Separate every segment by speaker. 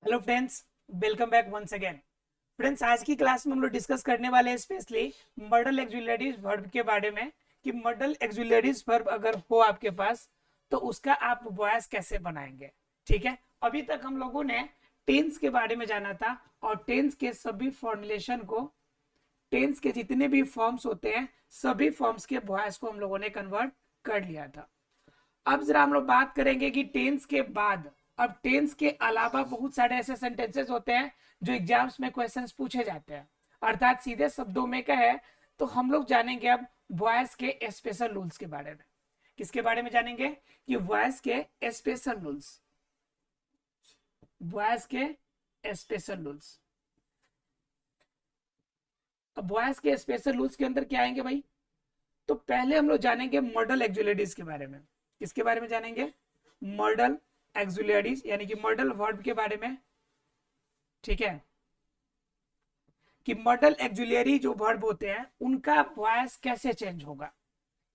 Speaker 1: Hello friends, welcome back once again. Friends, आज की class में हम लोग डिस्कस करने वाले हैं स्पेशली मॉडल एक्सिलरीज वर्ब के बारे में कि मॉडल एक्सिलरीज वर्ब अगर हो आपके पास तो उसका आप वॉइस कैसे बनाएंगे। ठीक है, अभी तक हम लोगों ने टेंस के बारे में जाना था और टेंस के सभी फॉर्मुलेशन को, टेंस के जितने भी फॉर्म्स होते हैं सभी फॉर्म्स के वॉइस को हम लोगों ने कन्वर्ट कर लिया था। अब जरा हम लोग बात करेंगे कि टेंस के बाद, अब टेंस के अलावा बहुत सारे ऐसे सेंटेंसेस होते हैं जो एग्जाम्स में क्वेश्चंस पूछे जाते हैं, अर्थात सीधे शब्दों में कहे तो हम लोग जानेंगे अब वॉइस के स्पेशल रूल्स के बारे में। किसके बारे में जानेंगे? कि वॉइस के स्पेशल रूल्स, वॉइस के स्पेशल रूल्स। अब वॉइस के स्पेशल रूल्स के अंदर क्या आएंगे भाई? तो पहले हम लोग जानेंगे मॉडल एक्सिलरीज के बारे में। किसके बारे में जानेंगे? मॉडल एक्सिलरीज यानी कि मॉडल वर्ब के बारे में। ठीक है, कि मॉडल एक्सिलरी जो वर्ब होते हैं उनका वॉइस कैसे चेंज होगा।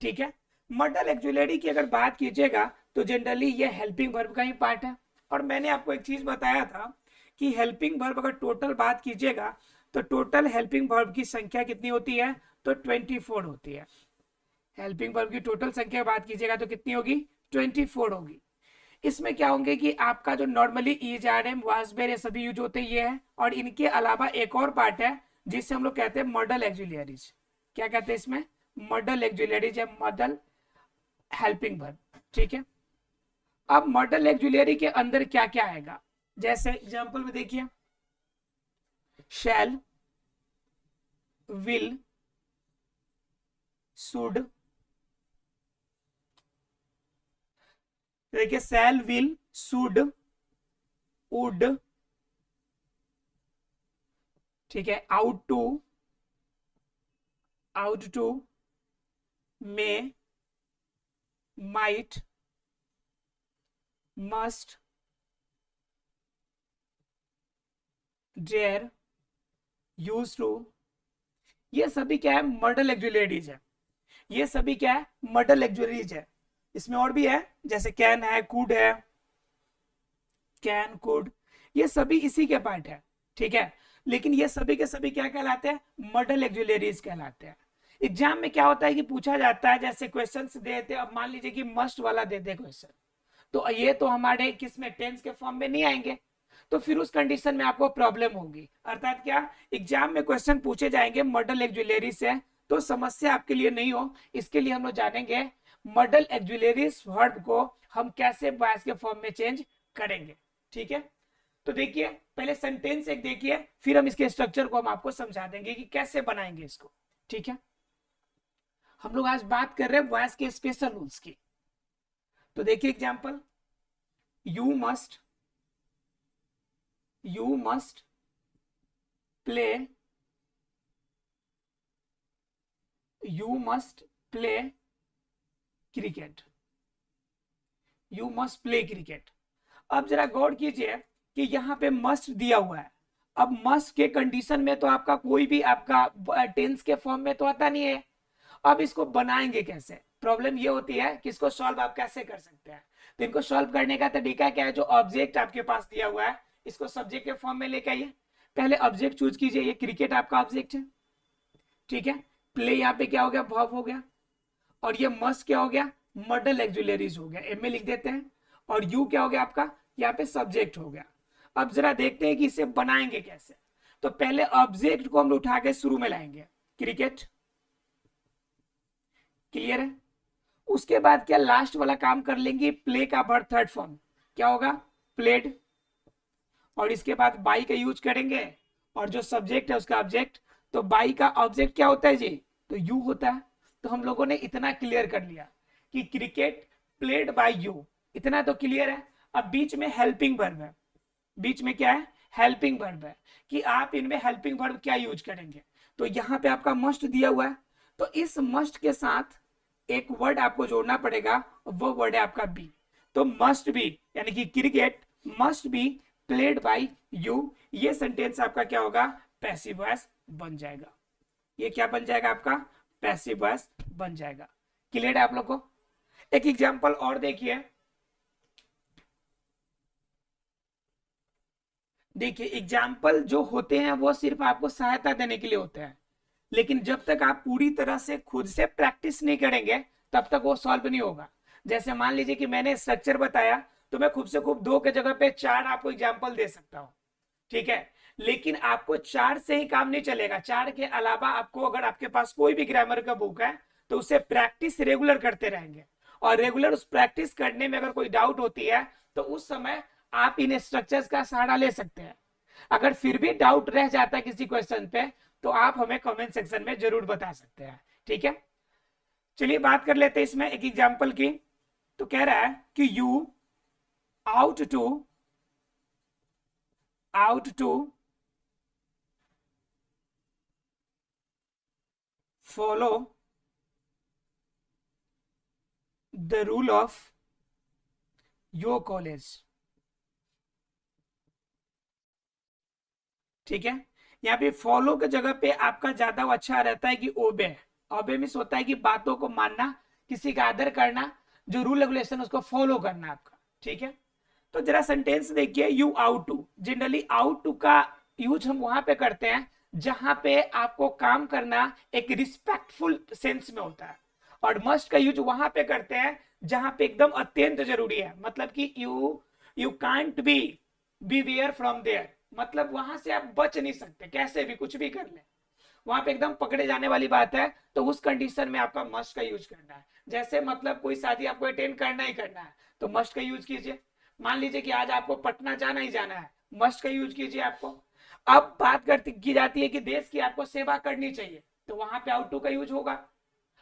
Speaker 1: ठीक है, मॉडल एक्सिलरी की अगर बात कीजिएगा तो जनरली ये हेल्पिंग वर्ब का ही पार्ट है। और मैंने आपको एक चीज बताया था कि हेल्पिंग वर्ब अगर टोटल बात कीजिएगा तो टोटल हेल्पिंग वर्ब की संख्या कितनी होती है? तो 24 होती है। हेल्पिंग वर्ब की टोटल संख्या बात कीजिएगा तो कितनी होगी? 24 होगी। इसमें क्या होंगे कि आपका जो normally is are am was were ये सभी यूज होते ये है, और इनके अलावा एक और पार्ट है जिसे हम लोग कहते हैं मॉडल एक्सिलरीज। क्या कहते हैं इसमें? मॉडल एक्सिलरीज या मॉडल हेल्पिंग वर्ब। ठीक है, अब मॉडल एक्सिलरी के अंदर क्या क्या आएगा, जैसे एग्जांपल में देखिए, शैल, विल, शुड। देखिए, शैल, विल, शुड, वुड। ठीक है, ought to, may, might, must, dare, use to. ये सभी क्या है? मॉडल एक्सिलरीज है। ये सभी क्या है? मॉडल एक्सिलरीज है। इसमें और भी है, जैसे कैन है, कुड है, कैन, कुड, ये सभी इसी के पार्ट है। ठीक है, लेकिन ये सभी के सभी क्या कहलाते हैं? मॉडल एक्सिलरीज कहलाते हैं। एग्जाम में क्या होता है कि पूछा जाता है, जैसे क्वेश्चन देते, अब मान लीजिए कि मस्ट वाला दे दे क्वेश्चन, तो ये तो हमारे किस में, टेंस के फॉर्म में नहीं आएंगे, तो फिर उस कंडीशन में आपको प्रॉब्लम होगी। अर्थात क्या, एग्जाम में क्वेश्चन पूछे जाएंगे मॉडल एक्सिलरी से तो समस्या आपके लिए नहीं हो, इसके लिए हम लोग जानेंगे मॉडल एक्सिलरीज वर्ब को हम कैसे वॉइस के फॉर्म में चेंज करेंगे। ठीक है, तो देखिए पहले सेंटेंस एक देखिए, फिर हम इसके स्ट्रक्चर को हम आपको समझा देंगे कि कैसे बनाएंगे इसको। ठीक है, हम लोग आज बात कर रहे हैं वॉइस के स्पेशल रूल्स की। तो देखिए example, you must, you must play, you must play cricket, you must play cricket. अब जरा गौर कीजिए कि यहाँ पे मस्ट दिया हुआ है। अब मस्ट के कंडीशन में तो आपका कोई भी आपका टेंस के फॉर्म में तो आता नहीं है। अब इसको बनाएंगे कैसे? प्रॉब्लम ये होती है कि इसको सॉल्व आप कैसे कर सकते हैं। तो इनको सॉल्व करने का तरीका क्या है? जो ऑब्जेक्ट आपके पास दिया हुआ है इसको सब्जेक्ट के फॉर्म में लेके आइए। पहले ऑब्जेक्ट चूज कीजिए, ये क्रिकेट आपका ऑब्जेक्ट है। ठीक है, प्ले यहाँ पे क्या हो गया? वर्ब हो गया। और ये मस्ट क्या हो गया? मॉडल एक्सिलरीज हो गया, एम ए लिख देते हैं। और यू क्या हो गया आपका? यहाँ पे सब्जेक्ट हो गया। अब जरा देखते हैं कि इसे बनाएंगे कैसे। तो पहले ऑब्जेक्ट को हम उठा के शुरू में लाएंगे, क्रिकेट। क्लियर है? उसके बाद क्या लास्ट वाला काम कर लेंगे, प्ले का वर्ब थर्ड फॉर्म क्या होगा? प्लेड। और इसके बाद बाई का यूज करेंगे और जो सब्जेक्ट है उसका ऑब्जेक्ट। तो बाई का ऑब्जेक्ट क्या होता है जी? तो यू होता है। तो हम लोगों ने इतना क्लियर कर लिया कि क्रिकेट प्लेड बाय यू, इतना तो क्लियर है। अब बीच में हेल्पिंग वर्ब है, बीच में क्या है? हेल्पिंग वर्ब है, कि आप इनमें हेल्पिंग वर्ब क्या यूज करेंगे। तो यहाँ पे आपका मस्ट दिया हुआ है, तो इस मस्ट के साथ एक वर्ड आपको जोड़ना पड़ेगा, वो वर्ड है आपका बी। तो मस्ट बी यानी कि cricket must be played by you, ये सेंटेंस आपका क्या होगा? पैसिव वॉइस बन जाएगा। ये क्या बन जाएगा आपका? पैसिव वॉइस बन जाएगा। क्लियर है आप लोग को? एक एग्जांपल और देखिए, देखिए एग्जाम्पल जो होते हैं वो सिर्फ आपको सहायता देने के लिए होते हैं, लेकिन जब तक आप पूरी तरह से खुद से प्रैक्टिस नहीं करेंगे तब तक वो सॉल्व नहीं होगा। जैसे मान लीजिए कि मैंने स्ट्रक्चर बताया, तो मैं खूब से खूब 2 के जगह पे 4 आपको एग्जाम्पल दे सकता हूँ, ठीक है। लेकिन आपको 4 से ही काम नहीं चलेगा, 4 के अलावा आपको अगर आपके पास कोई भी ग्रामर का बुक है तो उसे प्रैक्टिस रेगुलर करते रहेंगे, और रेगुलर उस प्रैक्टिस करने में अगर कोई डाउट होती है तो उस समय आप इन स्ट्रक्चर्स का सहारा ले सकते हैं। अगर फिर भी डाउट रह जाता है किसी क्वेश्चन पे तो आप हमें कमेंट सेक्शन में जरूर बता सकते हैं, ठीक है। चलिए बात कर लेते हैं इसमें एक एग्जांपल की। तो कह रहा है कि you ought to ought to follow the rule of your college, ठीक है। यहाँ पे फॉलो की जगह पे आपका ज्यादा अच्छा रहता है कि ओबे। ओबे मीन्स होता है कि बातों को मानना, किसी का आदर करना, जो रूल रेगुलेशन उसको फॉलो करना आपका, ठीक है। तो जरा सेंटेंस देखिए, you ought to. Generally ought to का यूज हम वहां पे करते हैं जहां पे आपको काम करना एक रिस्पेक्टफुल सेंस में होता है, और मस्ट का यूज वहां पे करते हैं जहां पे एकदम अत्यंत जरूरी है। मतलब कि you can't be where from there, मतलब वहां से आप बच नहीं सकते, कैसे भी कुछ भी कर ले, वहां पे एकदम पकड़े जाने वाली बात है, तो उस कंडीशन में आपका मस्ट का यूज करना है। जैसे मतलब कोई शादी आपको अटेंड करना ही करना है तो मस्ट का यूज कीजिए। मान लीजिए कि आज आपको पटना जाना ही जाना है, मस्ट का यूज कीजिए आपको। अब बात करती की जाती है कि देश की आपको सेवा करनी चाहिए, तो वहां पे आउट टू का यूज होगा।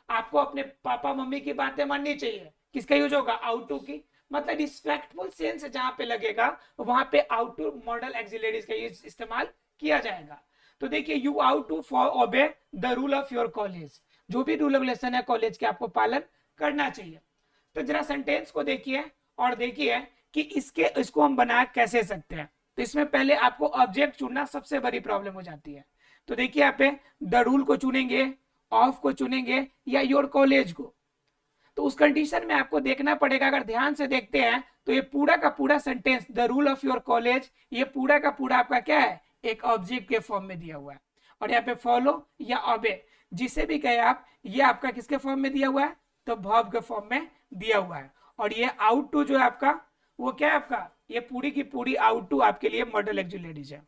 Speaker 1: आपको अपने पापा मम्मी की बातें माननी चाहिए, किसका यूज होगा, आउट टू की। मतलब रिस्पेक्टफुल सेंस जहां पे लगेगा वहां पे आउट टू मॉडल एक्सिलरीज का यूज इस्तेमाल किया जाएगा। तो देखिए, you ought to for obey the rule of your college, जो भी रूल रेगुलेशन है कॉलेज के आपको पालन करना चाहिए। तो जरा सेंटेंस को देखिए और देखिए कि इसको हम बना कैसे सकते हैं। तो इसमें पहले आपको ऑब्जेक्ट चुनना सबसे बड़ी प्रॉब्लम हो जाती है। तो देखिए यहाँ पे द रूल को चुनेंगे, ऑफ को चुनेंगे, या योर कॉलेज को। तो उस कंडीशन में आपको देखना पड़ेगा, अगर ध्यान से देखते हैं तो ये पूरा का पूरा sentence the rule of your college, ये पूरा का पूरा आपका क्या है, एक ऑब्जेक्ट के फॉर्म में दिया हुआ है। और यहाँ पे फॉलो या ऑबे जिसे भी कहे आप, ये आपका किसके फॉर्म में दिया हुआ है, तो वर्ब के फॉर्म में दिया हुआ है। और ये आउट टू जो है आपका, वो क्या है आपका, ये पूरी की पूरी आउट टू आपके लिए मॉडल एक्जुलेरीज है।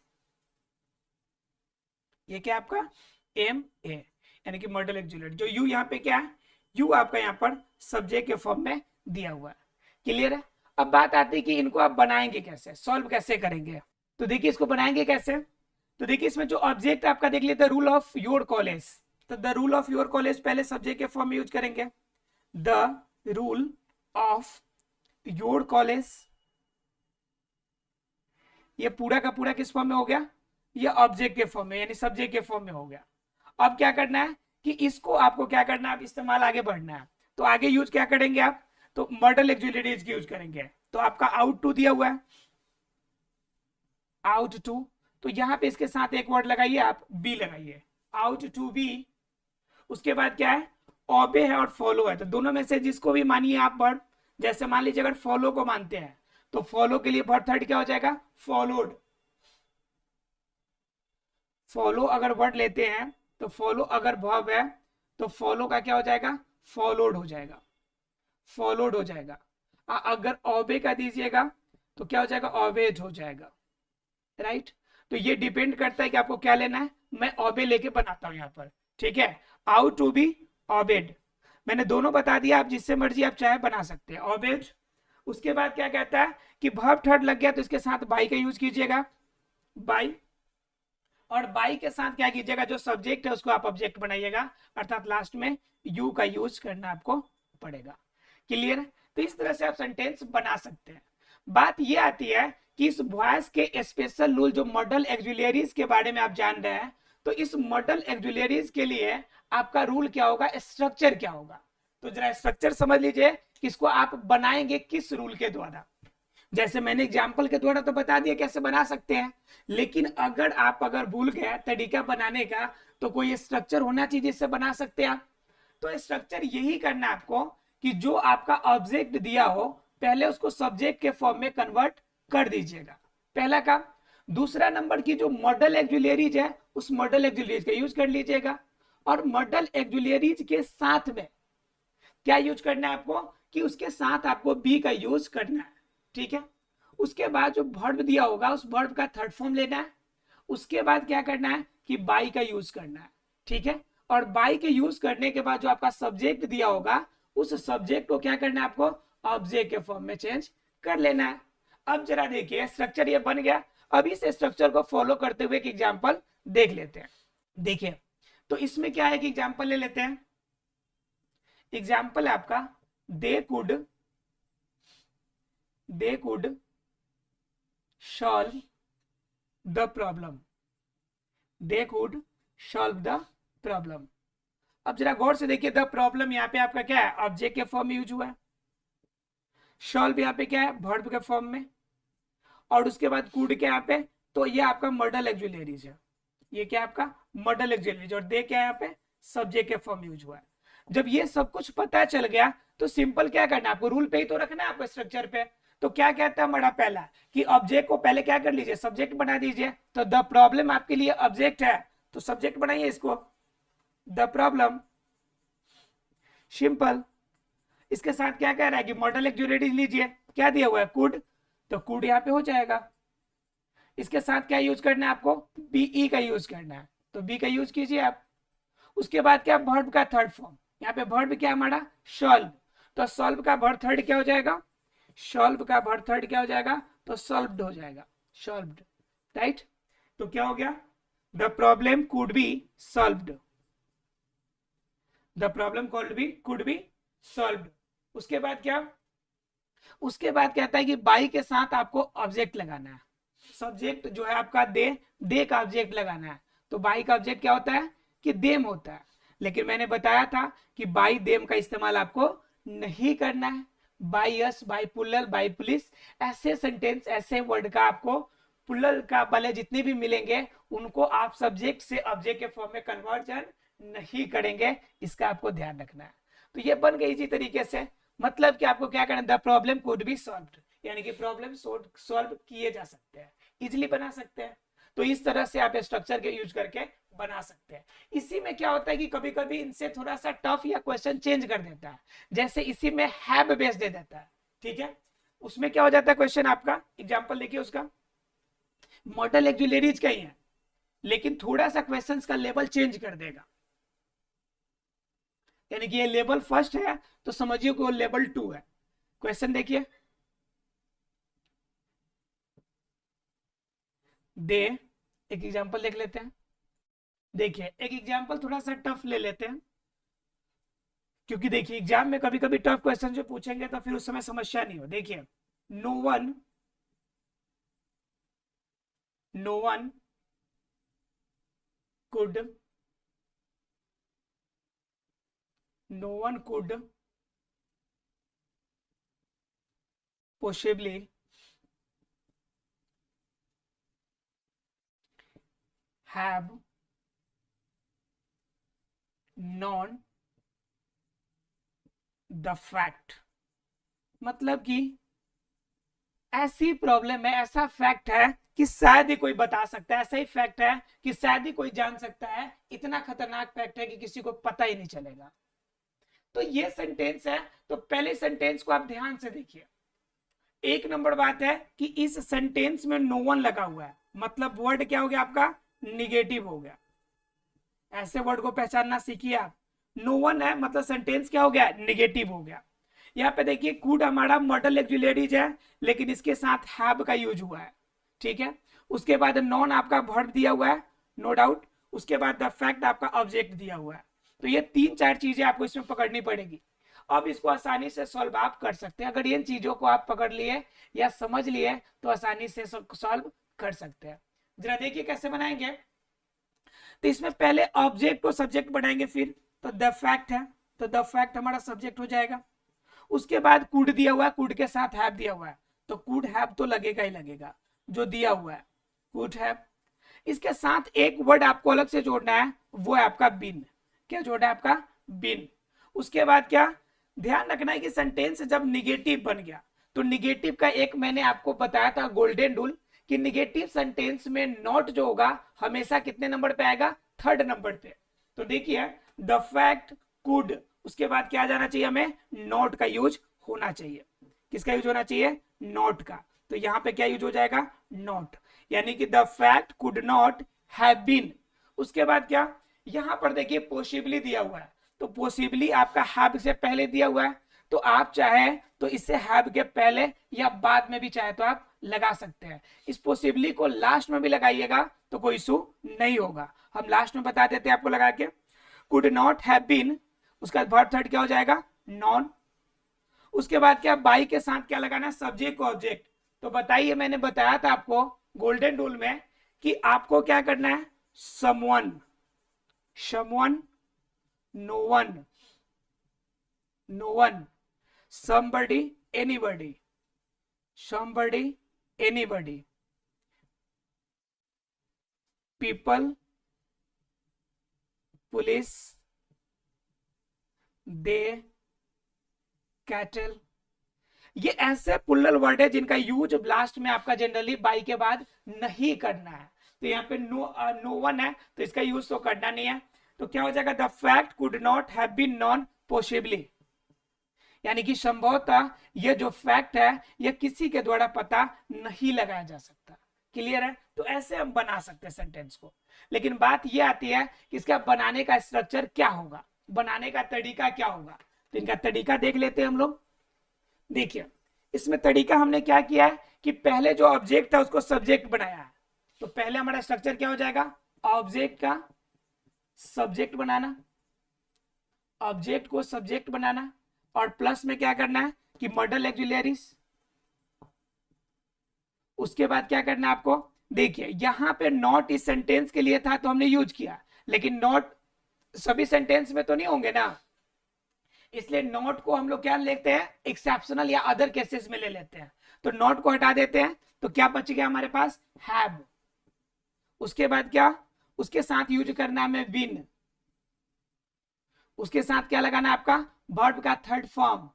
Speaker 1: ये क्या आपका एम ए, यानी कि मॉडल एक्जुलेट। जो यू यहाँ पे क्या है, यू आपका यहाँ पर सब्जेक्ट के फॉर्म में दिया हुआ है। क्लियर है। अब बात आती है कि इनको आप बनाएंगे कैसे, सॉल्व कैसे करेंगे। तो देखिए इसको बनाएंगे कैसे। तो देखिए इसमें जो ऑब्जेक्ट आपका देख लेते हैं, रूल ऑफ योर कॉलेज। तो the rule of your college पहले सब्जेक्ट के फॉर्म में यूज करेंगे, the rule of your college. ये पूरा का पूरा किस फॉर्म में हो गया, ये ऑब्जेक्ट के फॉर्म में, यानी सब्जेक्ट के फॉर्म में हो गया। अब क्या करना है कि इसको आपको क्या करना है, आप इस्तेमाल आगे बढ़ना है। तो आगे यूज क्या करेंगे आप, तो मॉडल एक्जुलेटरीज की यूज करेंगे। तो आपका आउट टू दिया हुआ है, आउट टू। तो यहां पे इसके साथ एक वर्ड लगाइए आप, बी लगाइए, आउट टू बी। उसके बाद क्या है, ऑबे है और फॉलो है। तो दोनों में से जिसको भी मानिए आप वर्ड, जैसे मान लीजिए अगर फॉलो को मानते हैं तो फॉलो के लिए वर्ड थर्ड क्या हो जाएगा, फॉलोड। फॉलो अगर वर्ड लेते हैं तो फॉलो अगर वर्ब है तो फॉलो का क्या हो जाएगा, फॉलोड हो जाएगा, फॉलोड हो जाएगा। अगर ऑबे का दीजिएगा तो क्या हो जाएगा, ऑबेज हो जाएगा, राइट। तो ये डिपेंड करता है कि आपको क्या लेना है। मैं ऑबे लेके बनाता हूं यहाँ पर, ठीक है। आउट टू बी ऑबेड, मैंने दोनों बता दिया, आप जिससे मर्जी आप चाहे बना सकते हैं, ऑबेज। उसके बाद क्या कहता है कि वर्ब थर्ड लग गया तो इसके साथ बाई का यूज कीजिएगा, बाई। और बाई के साथ क्या कीजिएगा, जो सब्जेक्ट है उसको आप ऑब्जेक्ट बनाइएगा, अर्थात लास्ट में यू का यूज करना आपको पड़ेगा। क्लियर है। तो इस तरह से आप सेंटेंस बना सकते हैं। बात ये आती है कि इस वॉइस के स्पेशल रूल, जो मॉडल एक्जुलरीज के बारे में आप जान रहे हैं, तो इस मॉडल एक्जुलरीज के लिए आपका रूल क्या होगा, स्ट्रक्चर क्या होगा। तो जरा स्ट्रक्चर समझ लीजिए कि इसको आप बनाएंगे किस रूल के द्वारा। जैसे मैंने एग्जाम्पल के द्वारा तो बता दिया कैसे बना सकते हैं, लेकिन अगर भूल गए तरीका बनाने का तो कोई स्ट्रक्चर होना चाहिए जिससे बना सकते हैं आप। तो स्ट्रक्चर यही करना है आपको कि जो आपका ऑब्जेक्ट दिया हो पहले उसको सब्जेक्ट के फॉर्म में कन्वर्ट कर दीजिएगा, पहला काम। दूसरा नंबर की जो मॉडल एक्जुलरीज है उस मॉडल एक्जुलरीज का यूज कर लीजिएगा। और मॉडल एक्जुलरीज के साथ में क्या यूज करना है आपको, कि उसके साथ आपको बी का यूज करना है। ठीक है, उसके बाद जो वर्ब दिया होगा उस वर्ब का थर्ड फॉर्म लेना है। उसके बाद क्या करना है कि बाई का यूज करना है। ठीक है, और बाई के यूज करने के बाद जो आपका सब्जेक्ट दिया होगा उस सब्जेक्ट को क्या करना है आपको, ऑब्जेक्ट के फॉर्म में चेंज कर लेना है। अब जरा देखिए स्ट्रक्चर ये बन गया। अब इस स्ट्रक्चर को फॉलो करते हुए एक एग्जाम्पल देख लेते हैं। देखिए तो इसमें क्या है कि एग्जाम्पल ले लेते हैं। एग्जाम्पल है आपका they could solve the problem. They could solve the problem. अब जरा गौर से देखिए, द प्रॉब्लम यहाँ पे आपका क्या है, ऑब्जेक्ट के फॉर्म में यूज हुआ है। सॉल्व यहाँ पे क्या है, वर्ब के फॉर्म में। और उसके बाद कुड के यहाँ पे, तो ये आपका मॉडल एक्जुलरीज है। ये क्या आपका मॉडल एक्जुलरीज, और दे क्या है यहाँ पे सब्जेक्ट के फॉर्म यूज हुआ है। जब ये सब कुछ पता चल गया तो सिंपल क्या करना है आपको, रूल पे ही तो रखना है आपको, स्ट्रक्चर पे। तो क्या कहता है हमारा पहला, कि ऑब्जेक्ट को पहले क्या कर लीजिए, सब्जेक्ट बना दीजिए। तो द प्रॉब्लम आपके लिए ऑब्जेक्ट है, तो सब्जेक्ट बनाइए इसको, द प्रॉब्लम। सिंपल। इसके साथ क्या कह रहा है कि मॉडल एक्जुलरीज लीजिए, क्या दिया हुआ है कुड, तो कुड यहाँ पे हो जाएगा। इसके साथ क्या यूज करना है आपको, बीई का यूज करना है, तो बी का यूज कीजिए आप। उसके बाद क्या, वर्ब का थर्ड फॉर्म, यहाँ पे वर्ब क्या हमारा सॉल्व, तो सॉल्व का वर्ब थर्ड क्या हो जाएगा, सॉल्व का वर्ब थर्ड क्या हो जाएगा, तो सॉल्व्ड हो जाएगा, सॉल्व्ड। राइट, तो क्या हो गया, the problem could be solved, the problem could be solved. उसके बाद क्या, उसके बाद कहता है कि बाई के साथ आपको ऑब्जेक्ट लगाना है। सब्जेक्ट जो है आपका दे का ऑब्जेक्ट लगाना है। तो बाई का ऑब्जेक्ट क्या होता है, कि देम होता है। लेकिन मैंने बताया था कि बाई देम का इस्तेमाल आपको नहीं करना है। By us, by puller, by police, ऐसे सेंटेंस, ऐसे वर्ड का आपको पुलर का पहले जितने भी मिलेंगे उनको आप सब्जेक्ट से ऑब्जेक्ट के फॉर्म में कन्वर्जन नहीं करेंगे। इसका आपको ध्यान रखना है। तो ये बन गई इसी तरीके से, मतलब कि आपको क्या करना, the problem could be solved, यानी कि प्रॉब्लम सॉल्व किए जा सकते हैं, इजिली बना सकते हैं। तो इस तरह से आप स्ट्रक्चर के यूज करके बना सकते हैं। इसी में क्या होता है कि कभी कभी इनसे थोड़ा सा टफ या क्वेश्चन चेंज कर देता है, जैसे इसी में हैव बेस दे देता है। ठीक है, उसमें क्या हो जाता है क्वेश्चन आपका, एग्जाम्पल देखिए उसका, मॉडल एक्जुलरीज का ही है लेकिन थोड़ा सा क्वेश्चन का लेवल चेंज कर देगा। यानी कि ये लेवल फर्स्ट है तो समझिए कि वो लेवल 2 है। क्वेश्चन देखिए, दे, एक एग्जांपल देख लेते हैं। देखिए एक एग्जांपल थोड़ा सा टफ ले लेते हैं, क्योंकि देखिए एग्जाम में कभी कभी टफ क्वेश्चन जो पूछेंगे तो फिर उस समय समस्या नहीं हो। देखिए, no one could possibly have known the fact। मतलब कि ऐसी प्रॉब्लम है, ऐसा फैक्ट है कि शायद ही कोई बता सकता है, ऐसा ही फैक्ट है कि शायद ही कोई जान सकता है, इतना खतरनाक फैक्ट है कि किसी को पता ही नहीं चलेगा। तो ये सेंटेंस है। तो पहले सेंटेंस को आप ध्यान से देखिए। एक नंबर बात है कि इस सेंटेंस में नो वन लगा हुआ है, मतलब वर्ड क्या हो गया आपका, निगेटिव हो गया। ऐसे वर्ड को पहचानना सीखिए आप। नो वन है मतलब सेंटेंस क्या हो गया, निगेटिव हो गया। यहाँ पे देखिए कुड हमारा मॉडल एक्जुलरीज है लेकिन इसके साथ हैव का यूज हुआ है। ठीक है, उसके बाद नॉन आपका वर्ब दिया हुआ है, नो डाउट। उसके बाद द फैक्ट आपका ऑब्जेक्ट दिया हुआ है। तो ये 3-4 चीजें आपको इसमें पकड़नी पड़ेगी। अब इसको आसानी से सॉल्व आप कर सकते हैं। अगर इन चीजों को आप पकड़ लिए या समझ लिए तो आसानी से सॉल्व कर सकते हैं। जरा देखिए कैसे बनाएंगे। तो इसमें पहले ऑब्जेक्ट को सब्जेक्ट बनाएंगे, फिर तो द फैक्ट है तो द फैक्ट हमारा सब्जेक्ट हो जाएगा। उसके बाद कुड दिया हुआ है, कुड के साथ हैव दिया हुआ है, तो कुड हैव तो लगेगा ही लगेगा जो दिया हुआ है, कुड हैव। इसके साथ एक वर्ड आपको अलग से जोड़ना है, वो है आपका बिन। क्या जोड़ना है आपका, बिन। उसके बाद क्या ध्यान रखना है कि सेंटेंस जब निगेटिव बन गया तो निगेटिव का एक मैंने आपको बताया था गोल्डन रूल, कि निगेटिव सेंटेंस में नॉट जो होगा हमेशा कितने नंबर पे आएगा, थर्ड नंबर पे। तो देखिए द फैक्ट कुड, उसके बाद क्या जाना चाहिए, हमें नॉट का यूज होना चाहिए। किसका यूज होना चाहिए, नॉट का। तो यहां पे क्या यूज हो जाएगा, नॉट, यानी कि the fact could not have been. उसके बाद क्या, यहां पर देखिए पॉसिबली दिया हुआ है, तो पॉसिबली आपका हैव से पहले दिया हुआ है, तो आप चाहे तो इसे हैव के पहले या बाद में भी चाहे तो आप लगा सकते हैं। इस पॉसिबली को लास्ट में भी लगाइएगा तो कोई इशू नहीं होगा, हम लास्ट में बता देते हैं आपको लगा के। कुड नॉट हैव बीन, उसका वर्ब थर्ड क्या हो जाएगा, नॉन। उसके बाद क्या, बाई के साथ क्या लगाना है, सब्जेक्ट को ऑब्जेक्ट। तो बताइए, मैंने बताया था आपको गोल्डन रूल में कि आपको क्या करना है, someone, someone, no one, no one, somebody, anybody, somebody, anybody, people, police, they, cattle। ये ऐसे प्लुरल वर्ड है जिनका यूज लास्ट में आपका जनरली बाई के बाद नहीं करना है। तो यहाँ पे नो वन है तो इसका यूज तो करना नहीं है। तो क्या हो जाएगा, the fact could not have been known possibly, यानी कि संभवतः ये जो फैक्ट है ये किसी के द्वारा पता नहीं लगाया जा सकता। क्लियर है, तो ऐसे हम बना सकते हैं सेंटेंस को। लेकिन बात ये आती है कि इसका बनाने का स्ट्रक्चर क्या होगा, बनाने का तरीका क्या होगा। तो इनका तरीका देख लेते हैं हम लोग। देखिए इसमें तरीका हमने क्या किया है कि पहले जो ऑब्जेक्ट था उसको सब्जेक्ट बनाया है। तो पहले हमारा स्ट्रक्चर क्या हो जाएगा, ऑब्जेक्ट का सब्जेक्ट बनाना, ऑब्जेक्ट को सब्जेक्ट बनाना, और प्लस में क्या करना है कि मॉडल ऑक्सिलरीज। उसके बाद क्या करना है आपको, देखिए यहां पे नॉट इस सेंटेंस के लिए था तो हमने यूज किया, लेकिन नॉट सभी सेंटेंस में तो नहीं होंगे ना, इसलिए नॉट को हम लोग क्या लेते हैं, एक्सेप्शनल या अदर केसेस में ले लेते हैं। तो नॉट को हटा देते हैं तो क्या बच गया हमारे पास, हैव। उसके बाद क्या, उसके साथ यूज करना है बीन। उसके साथ क्या लगाना है आपका, वर्ब का थर्ड फॉर्म।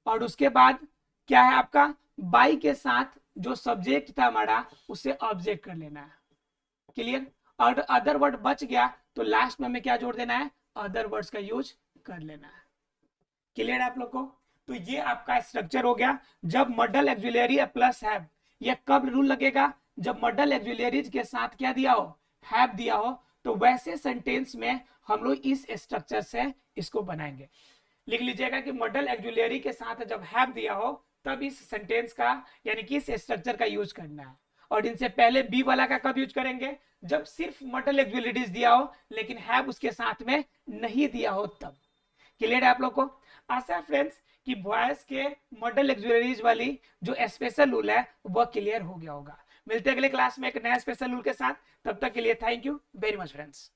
Speaker 1: और उसके बाद क्या है आपका, बाई के साथ जो सब्जेक्ट था हमारा उसे ऑब्जेक्ट कर लेना है। क्लियर, और अदर वर्ड बच गया तो लास्ट में हमें क्या जोड़ देना है, अदर वर्ड्स का यूज कर लेना है। क्लियर है आप लोग को। तो ये आपका स्ट्रक्चर हो गया। जब मॉडल ऑक्सिलरी प्लस हैव, ये कब रूल लगेगा, जब मॉडल ऑक्सिलरीज के साथ क्या दिया हो, हैव दिया हो। तो वैसे सेंटेंस में हम लोग इस स्ट्रक्चर से इसको बनाएंगे। लिख लीजिएगा कि मॉडल ऑक्सिलरी के साथ जब हैव दिया हो तब इस सेंटेंस का यानी कि इस स्ट्रक्चर का यूज करना है। और इनसे पहले बी वाला का कब यूज करेंगे, जब सिर्फ मॉडल ऑक्सिलरीज दिया हो लेकिन हैव उसके साथ में नहीं दिया हो तब। क्लियर है आप लोग को। आशा है फ्रेंड्स कि वॉइस के मॉडल ऑक्सिलरीज वाली जो स्पेशल रूल है वह क्लियर हो गया होगा। मिलते हैं अगले क्लास में एक नया स्पेशल रूल के साथ, तब तक के लिए thank you very much friends.